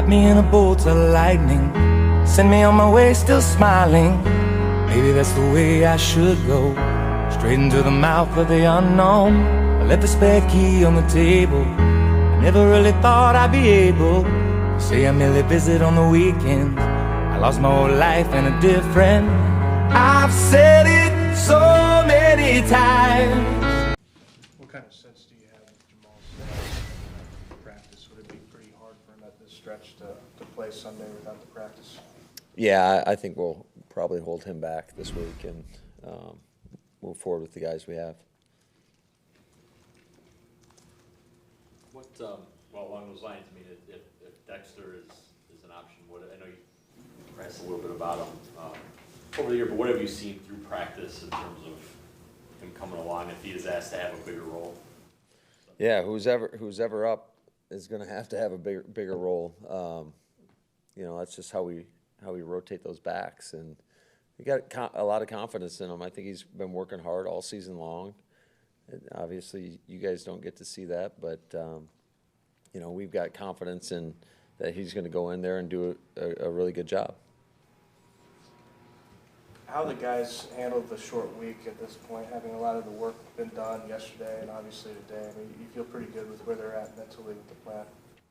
Wrap me in a bolt of lightning, send me on my way still smiling. Maybe that's the way I should go, straight into the mouth of the unknown. I left the spare key on the table, I never really thought I'd be able to say I merely visit on the weekends. I lost my whole life and a dear friend. I've said it so many times. What kind of sense do you have with Jamaal's practice? Would it be pretty hard for him at this stretch to play Sunday without the practice? Yeah, I think we'll probably hold him back this week and move forward with the guys we have. What, well, along those lines, I mean, if Dexter is an option, I know you pressed a little bit about him over the year, but what have you seen through practice in terms of him coming along if he is asked to have a bigger role? Yeah, who's ever up is going to have a bigger role. You know, that's just how we rotate those backs, and we got a lot of confidence in him. I think he's been working hard all season long. And obviously, you guys don't get to see that, but you know, we've got confidence in that he's going to go in there and do a really good job. How the guys handled the short week at this point, having a lot of the work been done yesterday and obviously today. I mean, you feel pretty good with where they're at mentally with the plan.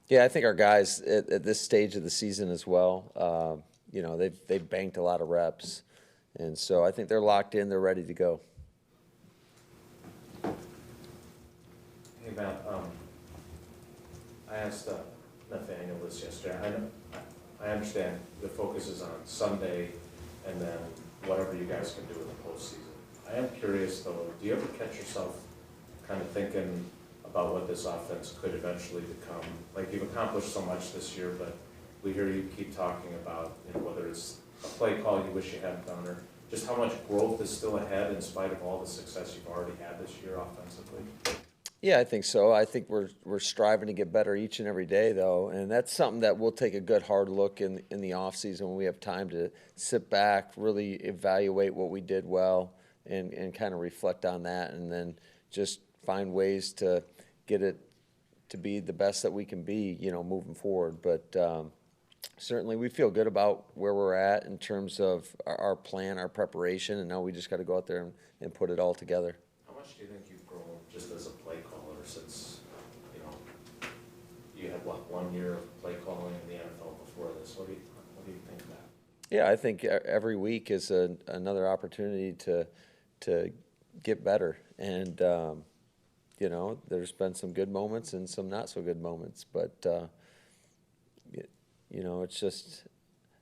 Yeah, I think our guys at this stage of the season as well, you know, they've banked a lot of reps, and so I think they're locked in. They're ready to go. Hey Matt, I asked Nathaniel this yesterday. I understand the focus is on Sunday and then whatever you guys can do in the postseason. I am curious though, do you ever catch yourself kind of thinking about what this offense could eventually become? Like, you've accomplished so much this year, but we hear you keep talking about, you know, whether it's a play call you wish you hadn't done, or just how much growth is still ahead in spite of all the success you've already had this year offensively. Yeah, I think so. I think we're striving to get better each and every day, though, and that's something that we'll take a good hard look in the off season when we have time to sit back, really evaluate what we did well, and kind of reflect on that, and then just find ways to get it to be the best that we can be, you know, moving forward. But certainly we feel good about where we're at in terms of our plan, our preparation, and now we just got to go out there and put it all together. How much do you think you've grown just as a play caller since, you know, you had, what, 1 year of play calling in the NFL before this? What do you think of that? Yeah, I think every week is another opportunity to get better. And, you know, there's been some good moments and some not so good moments. But, you know, it's just,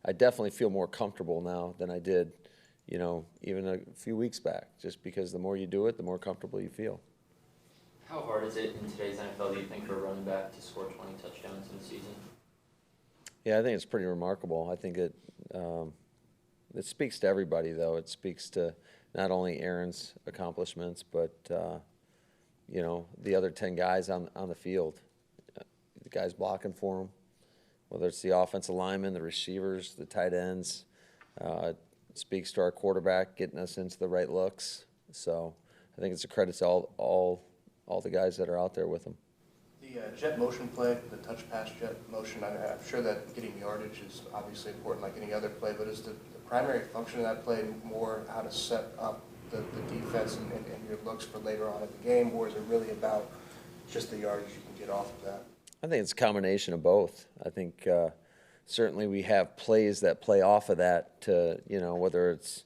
I definitely feel more comfortable now than I did, you know, even a few weeks back, just because the more you do it, the more comfortable you feel. How hard is it in today's NFL, do you think, for a running back to score 20 touchdowns in a season? Yeah, I think it's pretty remarkable. I think it speaks to everybody, though. It speaks to not only Aaron's accomplishments, but, you know, the other 10 guys on the field, the guys blocking for him, whether it's the offensive linemen, the receivers, the tight ends. It speaks to our quarterback getting us into the right looks. So I think it's a credit to all the guys that are out there with him. The jet motion play, the touch pass jet motion, I'm sure that getting yardage is obviously important like any other play, but is the primary function of that play more how to set up the defense and your looks for later on in the game, or is it really about just the yardage you can get off of that? I think it's a combination of both. I think certainly we have plays that play off of that to, you know, whether it's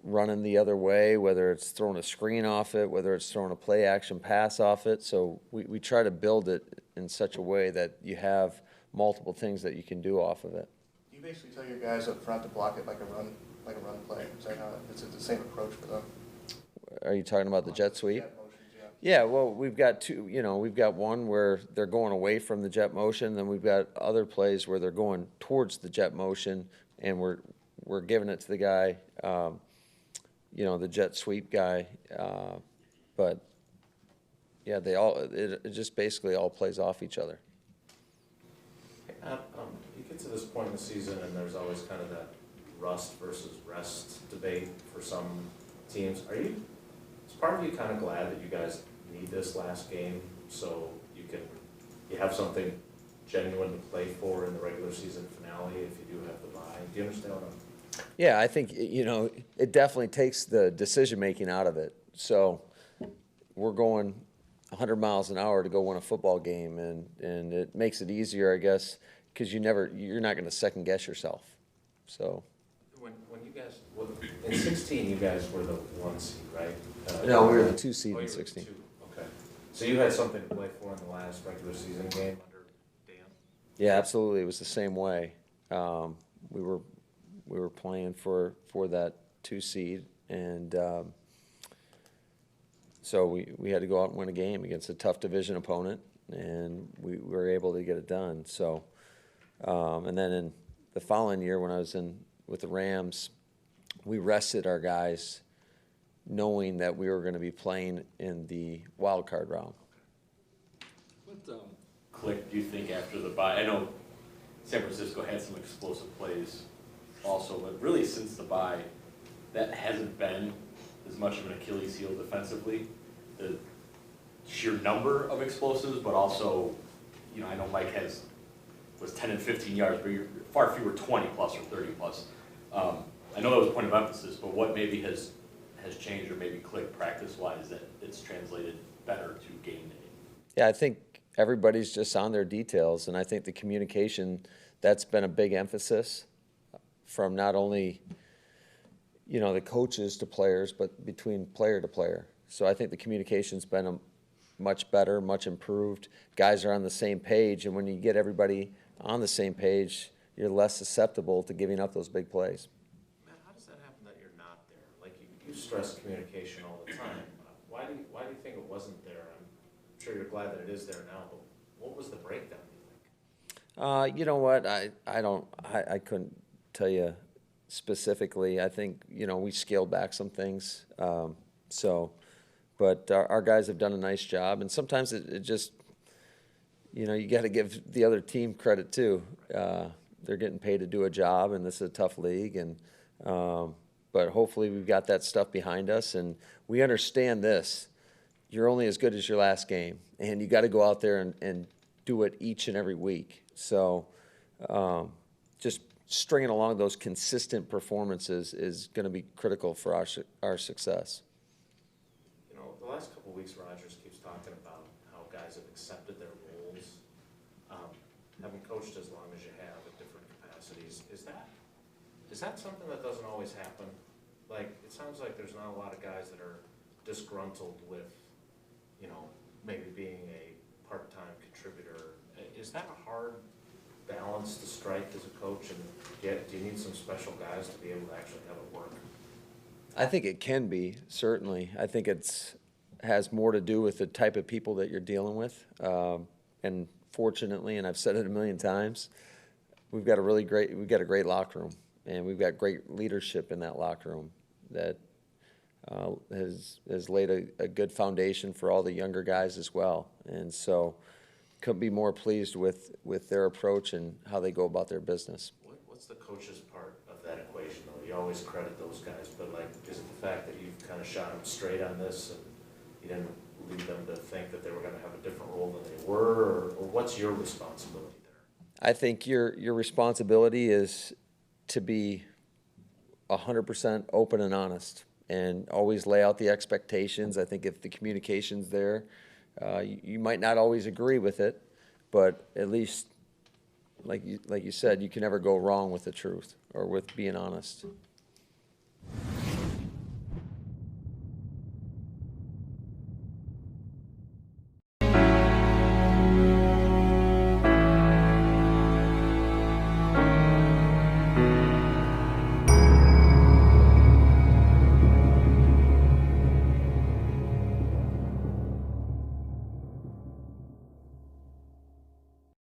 running the other way, whether it's throwing a screen off it, whether it's throwing a play action pass off it. So we try to build it in such a way that you have multiple things that you can do off of it. You basically tell your guys up front to block it like a run play. Is that how it's the same approach for them? Are you talking about the jet sweep? Jet motions, yeah. Yeah, well, we've got two, you know, we've got one where they're going away from the jet motion, then we've got other plays where they're going towards the jet motion, and we're giving it to the guy, you know, the jet sweep guy. But yeah, it just basically all plays off each other. You get to this point in the season, and there's always kind of that rust versus rest debate for some teams. Is part of you kind of glad that you guys need this last game so you have something genuine to play for in the regular season finale if you do have the bye? Do you understand what I'm? Yeah, I think, it definitely takes the decision-making out of it. So we're going 100 miles an hour to go win a football game, and it makes it easier, I guess, because you're not going to second-guess yourself. So. When you guys, in 16, you guys were the 1 seed, right? No, we were the 2 seed Oh, you in were the 16. 2. Okay. So you had something to play for in the last regular season game under Dan? Yeah, absolutely. It was the same way. We were playing for that 2 seed, and so we had to go out and win a game against a tough division opponent, and we were able to get it done. So, and then in the following year, when I was with the Rams, we rested our guys, knowing that we were going to be playing in the wild card round. What click do you think after the bye? I know San Francisco had some explosive plays also, but really since the bye, that hasn't been as much of an Achilles heel defensively. The sheer number of explosives, but also, I know Mike was 10 and 15 yards, but you're far fewer 20 plus or 30 plus. I know that was a point of emphasis, but what maybe has changed or maybe clicked practice-wise that it's translated better to game day? Yeah, I think everybody's just on their details, and I think the communication, that's been a big emphasis from not only, the coaches to players, but between player to player. So I think the communication's been much better, much improved. Guys are on the same page, and when you get everybody on the same page, you're less susceptible to giving up those big plays. Matt, how does that happen that you're not there? Like you stress communication all the time. Why do you think it wasn't there? I'm sure you're glad that it is there now, but what was the breakdown, do you think? You know what? I couldn't tell you specifically. I think, we scaled back some things. But our guys have done a nice job, and sometimes it just, you got to give the other team credit too. They're getting paid to do a job, and this is a tough league, but hopefully we've got that stuff behind us, and we understand this. You're only as good as your last game, and you got to go out there and do it each and every week. So just stringing along those consistent performances is going to be critical for our success. The last couple of weeks, Rodgers keeps talking about how guys have accepted their roles. Having coached as long as you have at different capacities, is that something that doesn't always happen? Like, it sounds like there's not a lot of guys that are disgruntled with, maybe being a part-time contributor. Is that a hard balance to strike as a coach, and do you need some special guys to be able to actually have it work? I think it can be, certainly. I think has more to do with the type of people that you're dealing with. And fortunately, and I've said it a million times, we've got a great locker room, and we've got great leadership in that locker room that has laid a good foundation for all the younger guys as well. And so couldn't be more pleased with their approach and how they go about their business. What's the coach's part of that equation, though? You always credit those guys, but is it the fact that you've kind of shot them straight on this and you didn't lead them to think that they were going to have a different role than they were, or what's your responsibility there? I think your responsibility is to be 100% open and honest, and always lay out the expectations. I think if the communication's there, you might not always agree with it, but at least, like you said, you can never go wrong with the truth or with being honest.